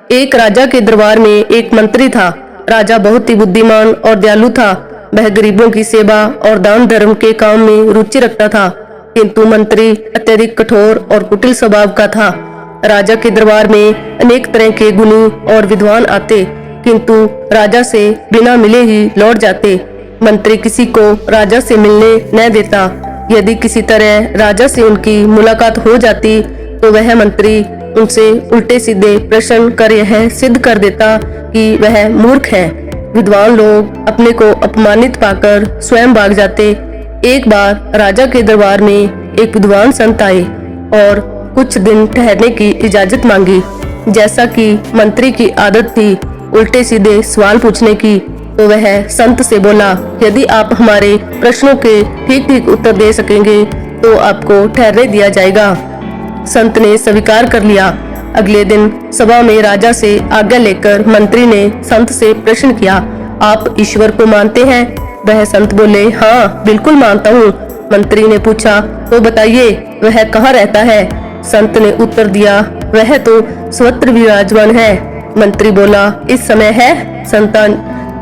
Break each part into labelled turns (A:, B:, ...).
A: एक राजा के दरबार में एक मंत्री था। राजा बहुत ही बुद्धिमान और दयालु था। वह गरीबों की सेवा और दान धर्म के काम में रुचि रखता था, किंतु मंत्री अत्यधिक कठोर और कुटिल स्वभाव का था। राजा के दरबार में अनेक तरह के गुणी और विद्वान आते, किंतु राजा से बिना मिले ही लौट जाते। मंत्री किसी को राजा से मिलने न देता। यदि किसी तरह राजा से उनकी मुलाकात हो जाती तो वह मंत्री उनसे उल्टे सीधे प्रश्न कर यह सिद्ध कर देता कि वह मूर्ख है। विद्वान लोग अपने को अपमानित पाकर स्वयं भाग जाते। एक बार राजा के दरबार में एक विद्वान संत आए और कुछ दिन ठहरने की इजाजत मांगी। जैसा कि मंत्री की आदत थी उल्टे सीधे सवाल पूछने की, तो वह संत से बोला, यदि आप हमारे प्रश्नों के ठीक ठीक उत्तर दे सकेंगे तो आपको ठहरने दिया जाएगा। संत ने स्वीकार कर लिया। अगले दिन सभा में राजा से आज्ञा लेकर मंत्री ने संत से प्रश्न किया, आप ईश्वर को मानते हैं? वह संत बोले, हाँ बिल्कुल मानता हूँ। मंत्री ने पूछा, तो बताइए वह कहाँ रहता है? संत ने उत्तर दिया, वह तो सर्वत्र विराजमान है। मंत्री बोला, इस समय है? संत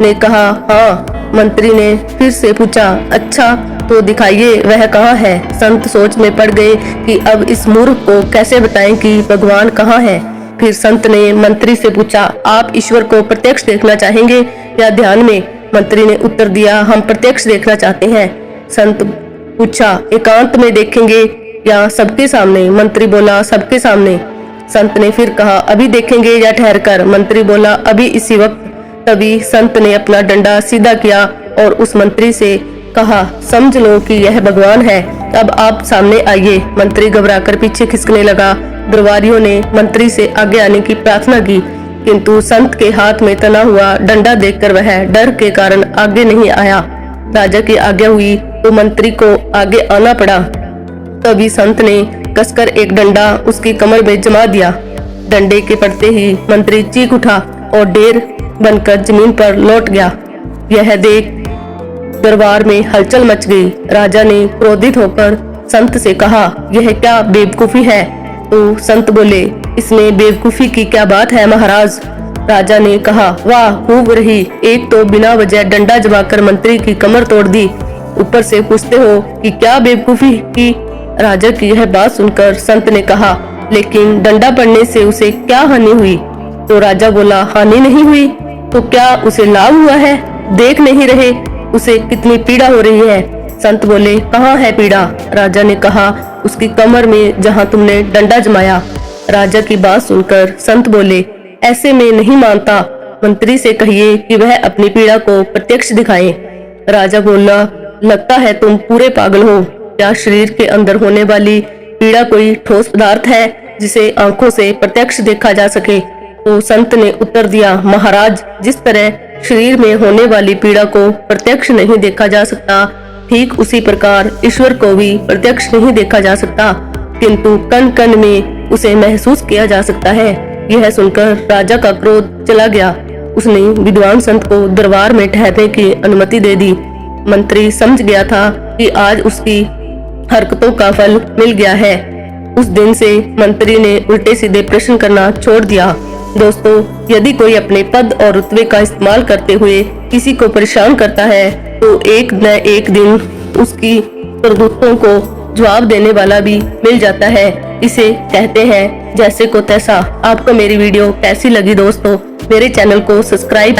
A: ने कहा, हाँ। मंत्री ने फिर से पूछा, अच्छा तो दिखाइए वह कहाँ है? संत सोच में पड़ गए कि अब इस मूर्ख को कैसे बताएं कि भगवान कहाँ है। फिर संत ने मंत्री से पूछा, आप ईश्वर को प्रत्यक्ष देखना चाहेंगे या ध्यान में? मंत्री ने उत्तर दिया, हम प्रत्यक्ष देखना चाहते हैं। संत पूछा, एकांत में देखेंगे या सबके सामने? मंत्री बोला, सबके सामने। संत ने फिर कहा, अभी देखेंगे या ठहर कर? मंत्री बोला, अभी इसी वक्त। तभी संत ने अपना डंडा सीधा किया और उस मंत्री से कहा, समझ लो कि यह भगवान है, अब आप सामने आइए। मंत्री घबराकर पीछे खिसकने लगा। दरबारियों ने मंत्री से आगे आने की प्रार्थना की, किंतु संत के हाथ में तना हुआ डंडा देखकर वह डर के कारण आगे नहीं आया। राजा की आज्ञा हुई तो मंत्री को आगे आना पड़ा। तभी संत ने कसकर एक डंडा उसकी कमर में जमा दिया। डंडे के पड़ते ही मंत्री चीख उठा और ढेर बनकर जमीन पर लौट गया। यह देख दरबार में हलचल मच गई। राजा ने क्रोधित होकर संत से कहा, यह क्या बेवकूफी है? तो संत बोले, इसमें बेवकूफी की क्या बात है महाराज? राजा ने कहा, वाह खूब रही, एक तो बिना वजह डंडा जमाकर मंत्री की कमर तोड़ दी, ऊपर से पूछते हो कि क्या बेवकूफी की? राजा की यह बात सुनकर संत ने कहा, लेकिन डंडा पड़ने से उसे क्या हानि हुई? तो राजा बोला, हानि नहीं हुई तो क्या उसे लाभ हुआ है? देख नहीं रहे उसे कितनी पीड़ा हो रही है? संत बोले, कहाँ है पीड़ा? राजा ने कहा, उसकी कमर में जहाँ तुमने डंडा जमाया। राजा की बात सुनकर संत बोले, ऐसे में नहीं मानता, मंत्री से कहिए कि वह अपनी पीड़ा को प्रत्यक्ष दिखाए। राजा बोला, लगता है तुम पूरे पागल हो। क्या शरीर के अंदर होने वाली पीड़ा कोई ठोस पदार्थ है जिसे आंखों से प्रत्यक्ष देखा जा सके? तो संत ने उत्तर दिया, महाराज, जिस तरह शरीर में होने वाली पीड़ा को प्रत्यक्ष नहीं देखा जा सकता, ठीक उसी प्रकार ईश्वर को भी प्रत्यक्ष नहीं देखा जा सकता, किंतु कण कण में उसे महसूस किया जा सकता है। यह सुनकर राजा का क्रोध चला गया। उसने विद्वान संत को दरबार में ठहरने की अनुमति दे दी। मंत्री समझ गया था कि आज उसकी हरकतों का फल मिल गया है। उस दिन से मंत्री ने उल्टे सीधे प्रश्न करना छोड़ दिया। दोस्तों, यदि कोई अपने पद और रुतबे का इस्तेमाल करते हुए किसी को परेशान करता है तो एक न एक दिन उसकी करतूतों को जवाब देने वाला भी मिल जाता है। इसे कहते हैं जैसे को तैसा। आपको मेरी वीडियो कैसी लगी दोस्तों? मेरे चैनल को सब्सक्राइब